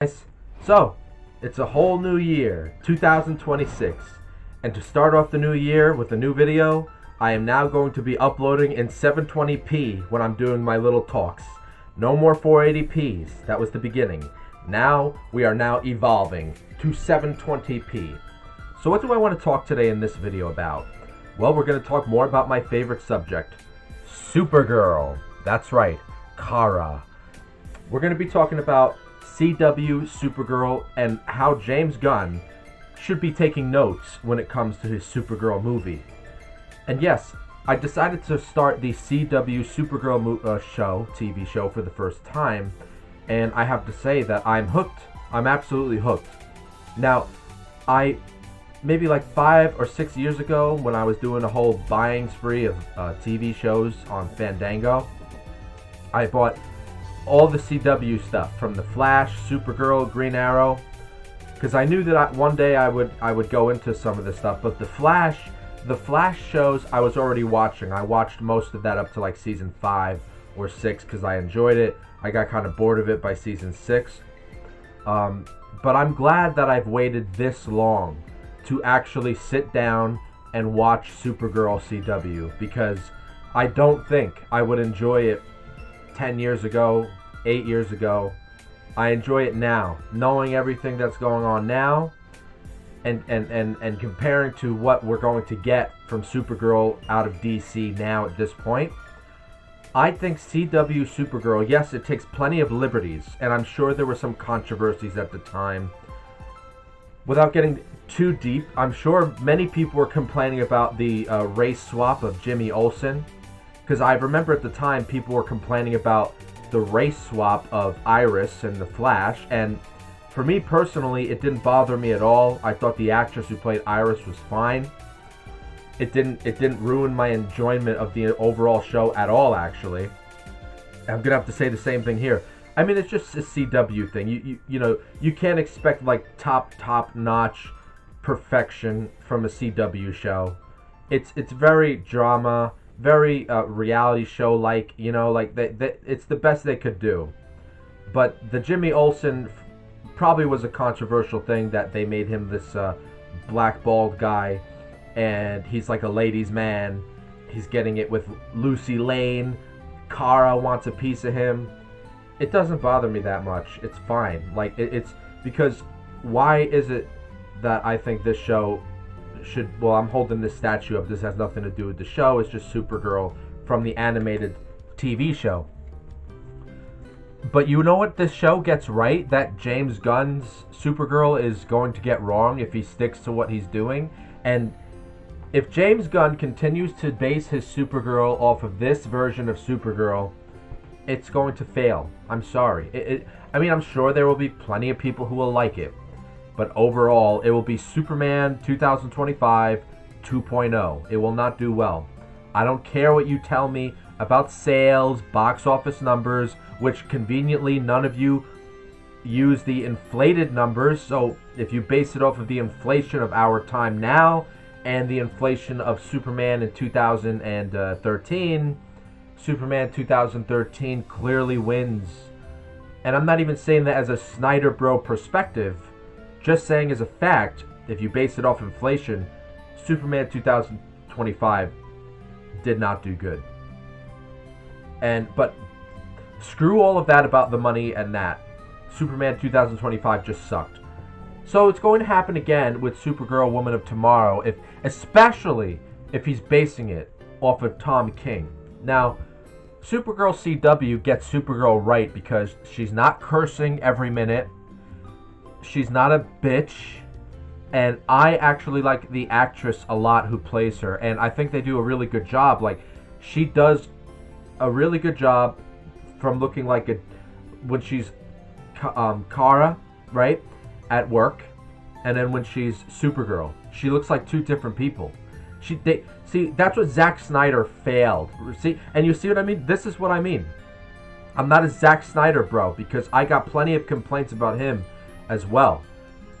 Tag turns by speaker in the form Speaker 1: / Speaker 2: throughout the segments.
Speaker 1: Guys. So, it's a whole new year, 2026. And to start off the new year with a new video, I am now going to be uploading in 720p when I'm doing my little talks. No more 480p's, that was the beginning. Now, we are now evolving to 720p. So what do I want to talk today in this video about? Well, we're going to talk more about my favorite subject, Supergirl. That's right, Kara. We're going to be talking about CW Supergirl and how James Gunn should be taking notes when it comes to his Supergirl movie. And yes, I decided to start the CW Supergirl TV show for the first time, and I have to say that I'm hooked. I'm absolutely hooked. Now, maybe like 5 or 6 years ago, when I was doing a whole buying spree of TV shows on Fandango, I bought all the CW stuff from The Flash, Supergirl, Green Arrow, because I knew that one day I would go into some of this stuff. But the Flash shows I was already watching. I watched most of that up to like season 5 or 6 because I enjoyed it. I got kind of bored of it by season 6. But I'm glad that I've waited this long to actually sit down and watch Supergirl CW, because I don't think I would enjoy it 10 years ago, 8 years ago. I enjoy it now, knowing everything that's going on now, and comparing to what we're going to get from Supergirl out of DC now at this point. I think CW Supergirl, yes, it takes plenty of liberties, and I'm sure there were some controversies at the time. Without getting too deep, I'm sure many people were complaining about the race swap of Jimmy Olsen, because I remember at the time people were complaining about the race swap of Iris and the Flash, and for me personally, it didn't bother me at all. I thought the actress who played Iris was fine. It didn't ruin my enjoyment of the overall show at all, actually. I'm gonna have to say the same thing here. I mean, it's just a CW thing. You know, you can't expect like top notch perfection from a CW show. It's very drama, very reality show like, you know, like it's the best they could do. But the Jimmy Olsen probably was a controversial thing, that they made him this black bald guy, and he's like a ladies' man. He's getting it with Lucy Lane. Kara wants a piece of him. It doesn't bother me that much. It's fine. Like, it's because why is it that I think this show should, well, I'm holding this statue up. This has nothing to do with the show. It's just Supergirl from the animated TV show. But you know what this show gets right, that James Gunn's Supergirl is going to get wrong if he sticks to what he's doing? And if James Gunn continues to base his Supergirl off of this version of Supergirl, it's going to fail. I'm sorry. I mean, I'm sure there will be plenty of people who will like it, but overall, it will be Superman 2025 2.0. It will not do well. I don't care what you tell me about sales, box office numbers, which conveniently none of you use the inflated numbers. So if you base it off of the inflation of our time now and the inflation of Superman in 2013, Superman 2013 clearly wins. And I'm not even saying that as a Snyder Bro perspective, just saying as a fact, if you base it off inflation, Superman 2025 did not do good. But screw all of that about the money and that. Superman 2025 just sucked. So it's going to happen again with Supergirl Woman of Tomorrow, especially if he's basing it off of Tom King. Now, Supergirl CW gets Supergirl right because she's not cursing every minute. She's not a bitch. And I actually like the actress a lot who plays her. And I think they do a really good job. Like, she does a really good job from looking like when she's Kara, right, at work, and then when she's Supergirl, she looks like two different people. See, that's what Zack Snyder failed. See, and you see what I mean? This is what I mean. I'm not a Zack Snyder bro, because I got plenty of complaints about him as well.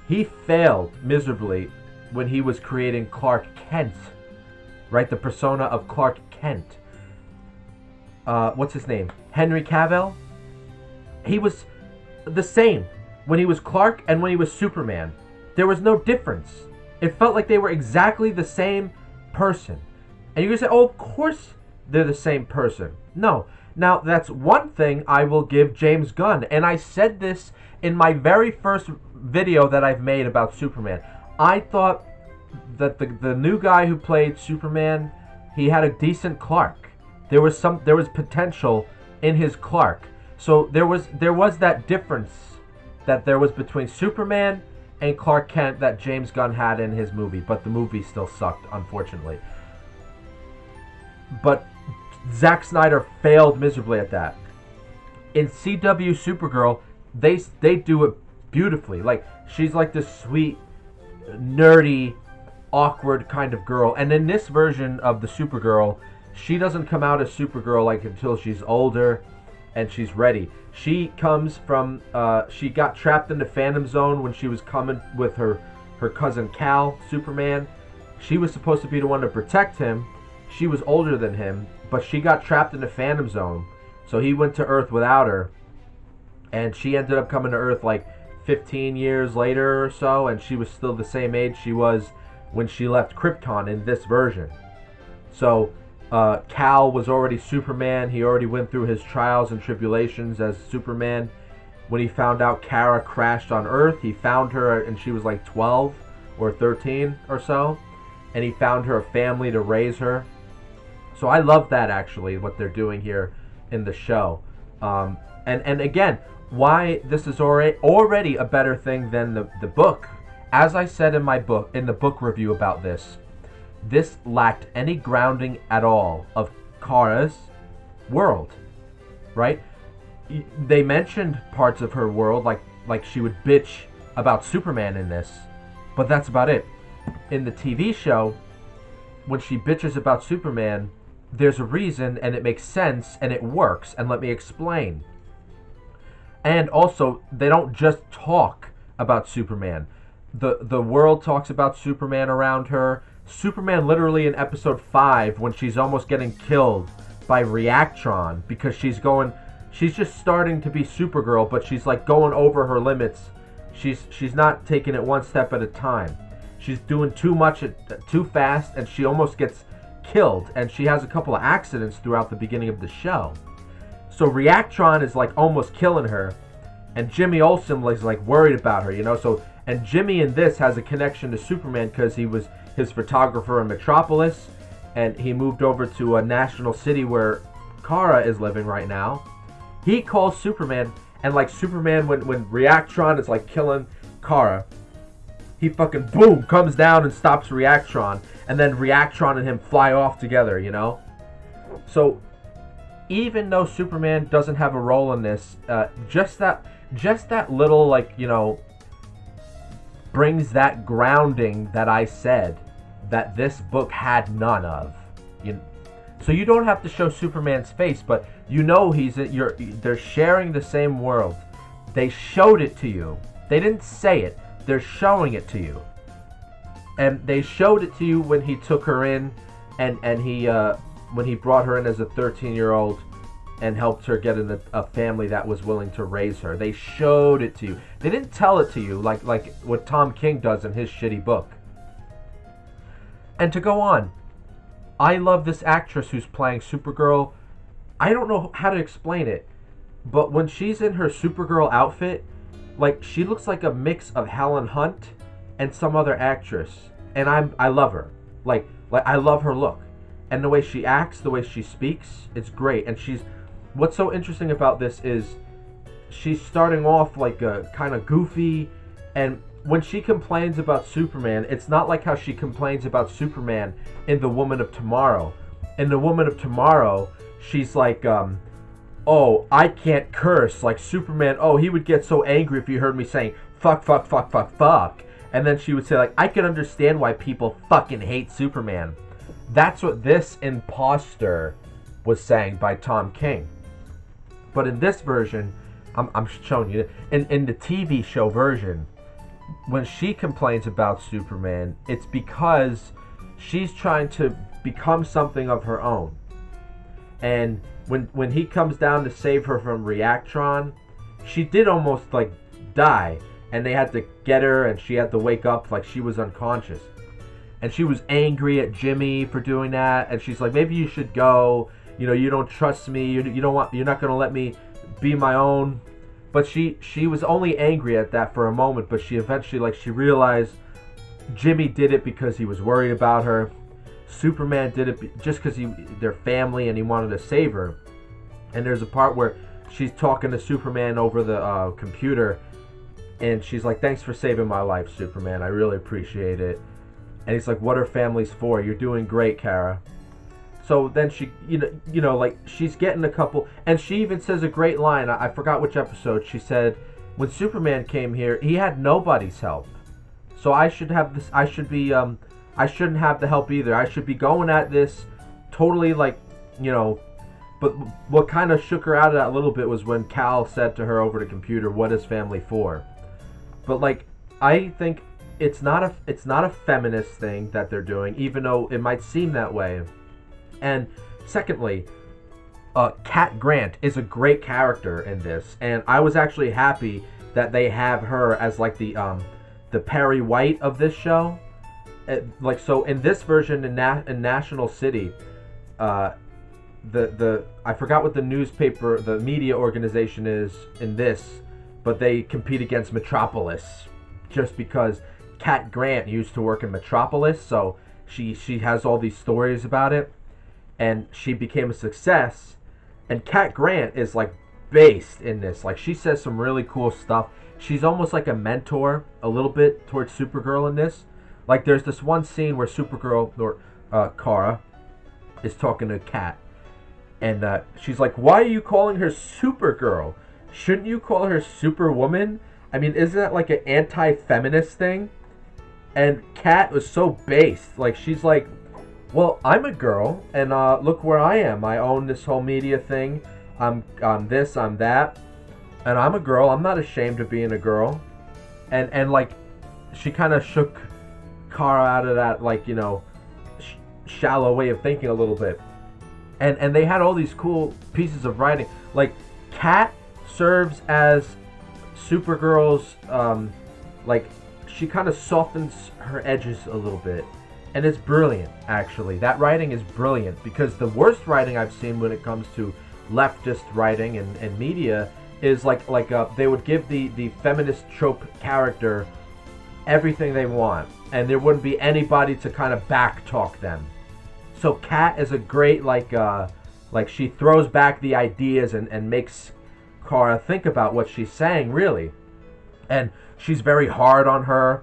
Speaker 1: He failed miserably when he was creating Clark Kent, right? The persona of Clark Kent. What's his name? Henry Cavill? He was the same. when he was Clark and when he was Superman. There was no difference. It felt like they were exactly the same person. And you can say, oh, of course they're the same person. No. Now, that's one thing I will give James Gunn. And I said this in my very first video that I've made about Superman. I thought that the new guy who played Superman, he had a decent Clark. There was potential in his Clark. So there was that difference that there was between Superman and Clark Kent that James Gunn had in his movie, but the movie still sucked, unfortunately. But Zack Snyder failed miserably at that. In CW Supergirl, they do it beautifully. Like, she's like this sweet, nerdy, awkward kind of girl. And in this version of the Supergirl, she doesn't come out as Supergirl like until she's older and she's ready. She comes from she got trapped in the Phantom Zone when she was coming with her cousin Cal, Superman. She was supposed to be the one to protect him. She was older than him, but she got trapped in the Phantom Zone. So he went to Earth without her, and she ended up coming to Earth like 15 years later or so, and she was still the same age she was when she left Krypton in this version. So Cal was already Superman. He already went through his trials and tribulations as Superman. When he found out Kara crashed on Earth, he found her, and she was like 12 or 13 or so, and he found her a family to raise her. So I love that, actually, what they're doing here in the show. And again, why this is already a better thing than the book. As I said in my book, in the book review about this lacked any grounding at all of Kara's world, right? They mentioned parts of her world, like she would bitch about Superman in this, but that's about it. In the TV show, when she bitches about Superman, there's a reason, and it makes sense, and it works, and let me explain. And also, they don't just talk about Superman. The world talks about Superman around her. Superman literally in episode 5, when she's almost getting killed by Reactron, because she's just starting to be Supergirl, but she's like going over her limits. She's not taking it one step at a time. She's doing too much too fast, and she almost gets killed, and she has a couple of accidents throughout the beginning of the show. So Reactron is like almost killing her, and Jimmy Olsen is like worried about her, you know. So, and Jimmy in this has a connection to Superman because he was his photographer in Metropolis, and he moved over to a national city where Kara is living right now. He calls Superman, and like Superman, when Reactron is like killing Kara, he fucking boom comes down and stops Reactron, and then Reactron and him fly off together, you know. So even though Superman doesn't have a role in this, just that little, like, you know, brings that grounding that I said that this book had none of. So you don't have to show Superman's face, but you know they're sharing the same world. They showed it to you. They didn't say it. They're showing it to you. And they showed it to you when he took her in, and he when he brought her in as a 13-year-old and helped her get in a family that was willing to raise her. They showed it to you. They didn't tell it to you like what Tom King does in his shitty book. And to go on, I love this actress who's playing Supergirl. I don't know how to explain it, but when she's in her Supergirl outfit, like, she looks like a mix of Helen Hunt and some other actress, and I love her. Like I love her look, and the way she acts, the way she speaks, it's great. And what's so interesting about this is she's starting off like a kind of goofy, and when she complains about Superman, it's not like how she complains about Superman in The Woman of Tomorrow. In The Woman of Tomorrow, she's like, oh, I can't curse like Superman. Oh, he would get so angry if he heard me saying fuck, fuck, fuck, fuck, fuck. And then she would say, like, I can understand why people fucking hate Superman. That's what this imposter was saying by Tom King. But in this version, I'm showing you, in the TV show version, when she complains about Superman, it's because she's trying to become something of her own. And when he comes down to save her from Reactron, she did almost like die, and they had to get her, and she had to wake up like she was unconscious. And she was angry at Jimmy for doing that, and she's like, maybe you should go. You don't trust me. You're not gonna let me be my own. But she was only angry at that for a moment. But she eventually, she realized Jimmy did it because he was worried about her. Superman did it just because they're family and he wanted to save her. And there's a part where she's talking to Superman over the computer, and she's like, thanks for saving my life, Superman. I really appreciate it. And he's like, what are families for? You're doing great, Kara. So then she, she's getting a couple, and she even says a great line. I forgot which episode. She said, when Superman came here, he had nobody's help. So I should have this, I shouldn't have the help either. I should be going at this totally but what kind of shook her out of that a little bit was when Cal said to her over the computer, what is family for? But I think it's not a feminist thing that they're doing, even though it might seem that way. And secondly, Cat Grant is a great character in this, and I was actually happy that they have her as the Perry White of this show. So in this version in National City, I forgot what the newspaper, the media organization is in this, but they compete against Metropolis just because Cat Grant used to work in Metropolis, so she has all these stories about it, and she became a success. And Cat Grant is based in this. She says some really cool stuff. She's almost like a mentor a little bit towards Supergirl in this. There's this one scene where Supergirl, or Kara, is talking to Cat, and she's like, why are you calling her Supergirl? Shouldn't you call her Superwoman? I mean, isn't that an anti-feminist thing? And Kat was so based. She's like, well, I'm a girl, and look where I am. I own this whole media thing. I'm this, I'm that. And I'm a girl. I'm not ashamed of being a girl. And she kind of shook Kara out of that, shallow way of thinking a little bit. And they had all these cool pieces of writing. Kat serves as Supergirl's, she kind of softens her edges a little bit. And it's brilliant, actually. That writing is brilliant, because the worst writing I've seen when it comes to leftist writing and media is they would give the feminist trope character everything they want, and there wouldn't be anybody to kind of back talk them. So Kat is a great, she throws back the ideas and makes Kara think about what she's saying, really. And she's very hard on her,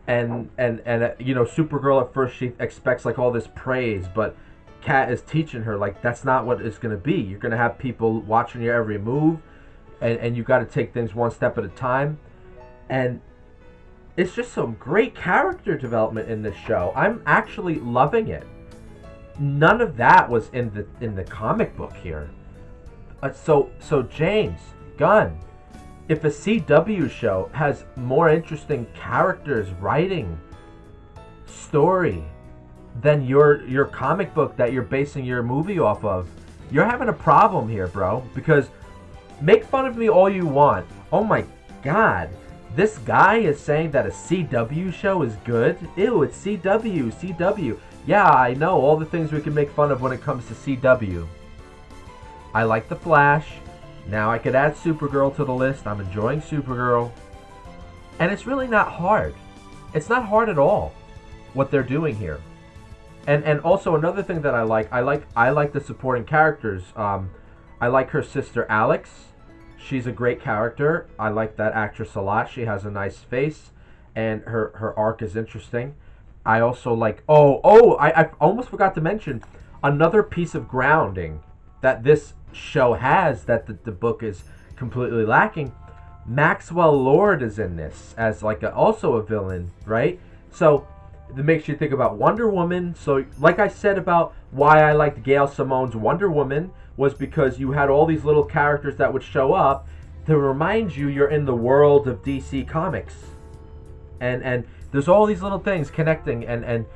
Speaker 1: and Supergirl at first, she expects all this praise, but Kat is teaching her that's not what it's going to be. You're going to have people watching your every move, and you got to take things one step at a time. And it's just some great character development in this show. I'm actually loving it. None of that was in the comic book here. So James Gunn, if a CW show has more interesting characters, writing, story than your comic book that you're basing your movie off of, you're having a problem here, bro. Because make fun of me all you want. Oh my God. This guy is saying that a CW show is good? Ew, it's CW. Yeah, I know all the things we can make fun of when it comes to CW. I like The Flash. Now I could add Supergirl to the list. I'm enjoying Supergirl. And it's really not hard. It's not hard at all what they're doing here. And also another thing that I like the supporting characters. I like her sister Alex. She's a great character. I like that actress a lot. She has a nice face, and her arc is interesting. I also like, I almost forgot to mention another piece of grounding that this show has that the book is completely lacking. Maxwell Lord is in this as also a villain, right? So it makes you think about Wonder Woman. So like I said about why I liked Gail Simone's Wonder Woman was because you had all these little characters that would show up to remind you you're in the world of DC Comics. And there's all these little things connecting, and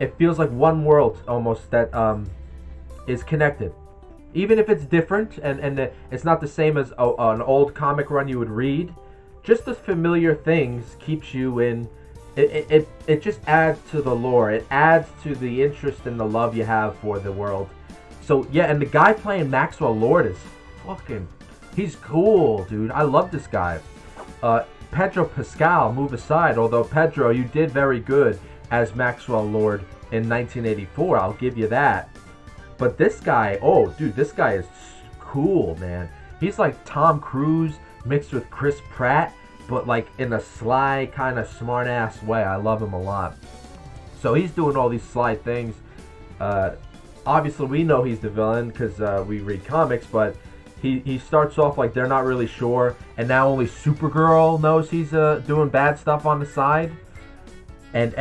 Speaker 1: it feels like one world almost that is connected. Even if it's different and it's not the same as an old comic run you would read, just the familiar things keeps you in. It just adds to the lore. It adds to the interest and the love you have for the world. So yeah, and the guy playing Maxwell Lord is fucking, he's cool, dude. I love this guy. Pedro Pascal, move aside. Although Pedro, you did very good as Maxwell Lord in 1984. I'll give you that. But this guy, oh dude, this guy is cool, man. He's like Tom Cruise mixed with Chris Pratt, but like in a sly, kind of smart-ass way. I love him a lot. So he's doing all these sly things. Obviously, we know he's the villain because we read comics, but he starts off like they're not really sure, and now only Supergirl knows he's doing bad stuff on the side. And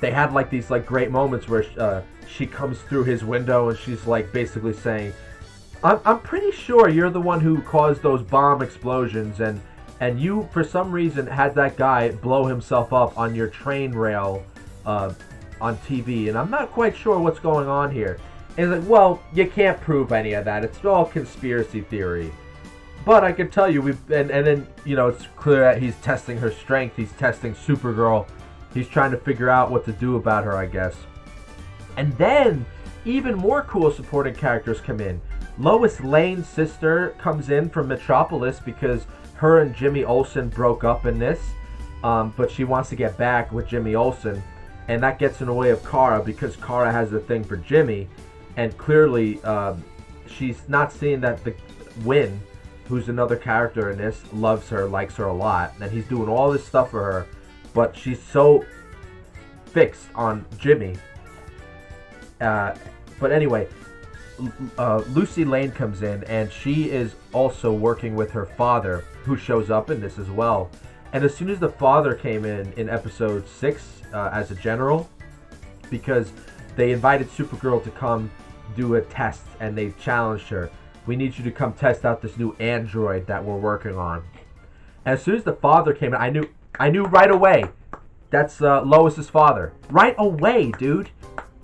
Speaker 1: they had like these like great moments where she comes through his window and she's like basically saying, I'm pretty sure you're the one who caused those bomb explosions, and you, for some reason, had that guy blow himself up on your train rail on TV, and I'm not quite sure what's going on here. And it's like, well, you can't prove any of that. It's all conspiracy theory. But I can tell you, and then, you know, it's clear that he's testing her strength. He's testing Supergirl. He's trying to figure out what to do about her, I guess. And then, even more cool supporting characters come in. Lois Lane's sister comes in from Metropolis because her and Jimmy Olsen broke up in this, but she wants to get back with Jimmy Olsen, and that gets in the way of Kara because Kara has a thing for Jimmy, and clearly she's not seeing that the Wynn, who's another character in this, loves her, likes her a lot, and he's doing all this stuff for her, but she's so fixed on Jimmy. But anyway, Lucy Lane comes in, and she is also working with her father, who shows up in this as well. And as soon as the father came in episode 6 as a general, because they invited Supergirl to come do a test, and they challenged her, we need you to come test out this new android that we're working on. And as soon as the father came in, I knew right away, that's Lois's father. Right away, dude.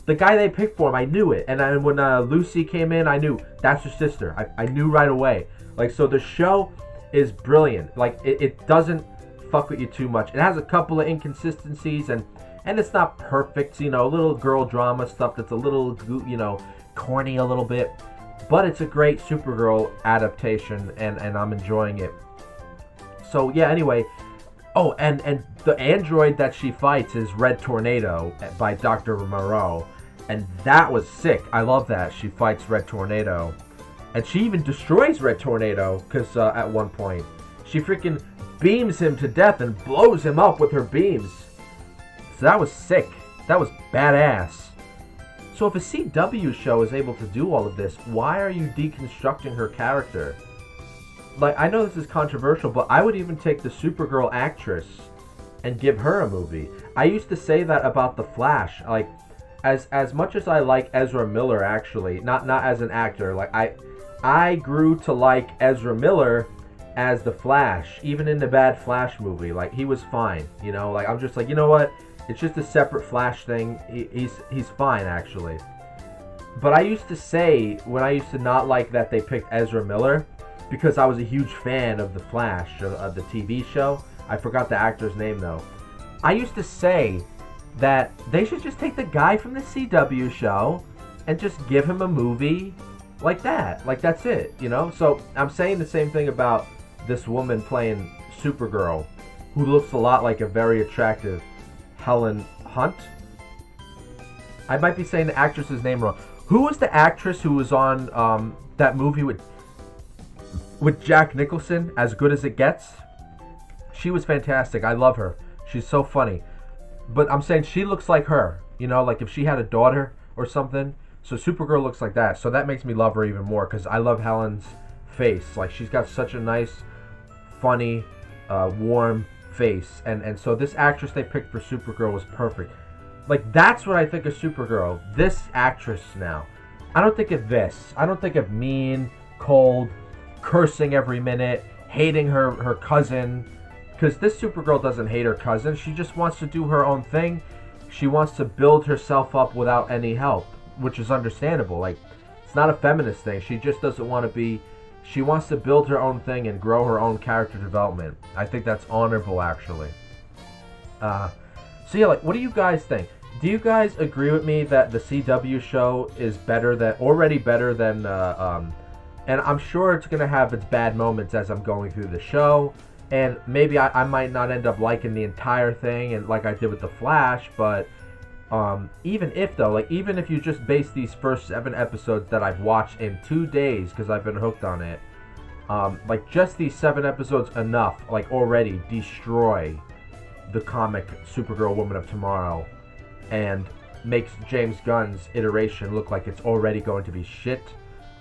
Speaker 1: The guy they picked for him, I knew it. And then when Lucy came in, I knew that's her sister. I knew right away. Like, so the show is brilliant. Like, it doesn't fuck with you too much. It has a couple of inconsistencies, and it's not perfect. You know, a little girl drama stuff that's a little, you know, corny a little bit. But it's a great Supergirl adaptation, and I'm enjoying it. So, yeah, anyway. Oh, and the android that she fights is Red Tornado by Dr. Moreau. And that was sick. I love that. She fights Red Tornado. And she even destroys Red Tornado, because at one point, she freaking beams him to death and blows him up with her beams. So that was sick. That was badass. So if a CW show is able to do all of this, why are you deconstructing her character? Like, I know this is controversial, but I would even take the Supergirl actress and give her a movie. I used to say that about The Flash. Like, as much as I like Ezra Miller, actually, not as an actor, like, I grew to like Ezra Miller as the Flash, even in the bad Flash movie. Like, he was fine, you know? Like, I'm just like, you know what? It's just a separate Flash thing. He's fine, actually. But I used to say, when I used to not like that they picked Ezra Miller, because I was a huge fan of The Flash, of the TV show. I forgot the actor's name, though. I used to say that they should just take the guy from the CW show and just give him a movie like that. Like, that's it, you know? So, I'm saying the same thing about this woman playing Supergirl, who looks a lot like a very attractive Helen Hunt. I might be saying the actress's name wrong. Who was the actress who was on that movie with Jack Nicholson, As Good as It Gets? She was fantastic. I love her. She's so funny. But I'm saying she looks like her. You know, like if she had a daughter or something. So Supergirl looks like that. So that makes me love her even more, because I love Helen's face. Like, she's got such a nice, funny, warm face. And so this actress they picked for Supergirl was perfect. Like, that's what I think of Supergirl. This actress now. I don't think of this. I don't think of mean, cold, cursing every minute, hating her cousin. Because this Supergirl doesn't hate her cousin. She just wants to do her own thing. She wants to build herself up without any help, which is understandable. Like, it's not a feminist thing. She just doesn't want to be... She wants to build her own thing and grow her own character development. I think that's honorable, actually. So yeah, like, what do you guys think? Do you guys agree with me that the CW show is already better than, and I'm sure it's going to have its bad moments as I'm going through the show, and maybe I might not end up liking the entire thing, and like I did with The Flash, but even if you just base these first 7 episodes that I've watched in 2 days, because I've been hooked on it, like, just these 7 episodes enough, like, already destroy the comic Supergirl Woman of Tomorrow, and makes James Gunn's iteration look like it's already going to be shit.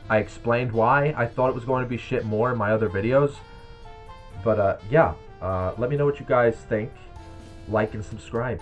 Speaker 1: I explained why I thought it was going to be shit more in my other videos. But yeah, let me know what you guys think. Like and subscribe.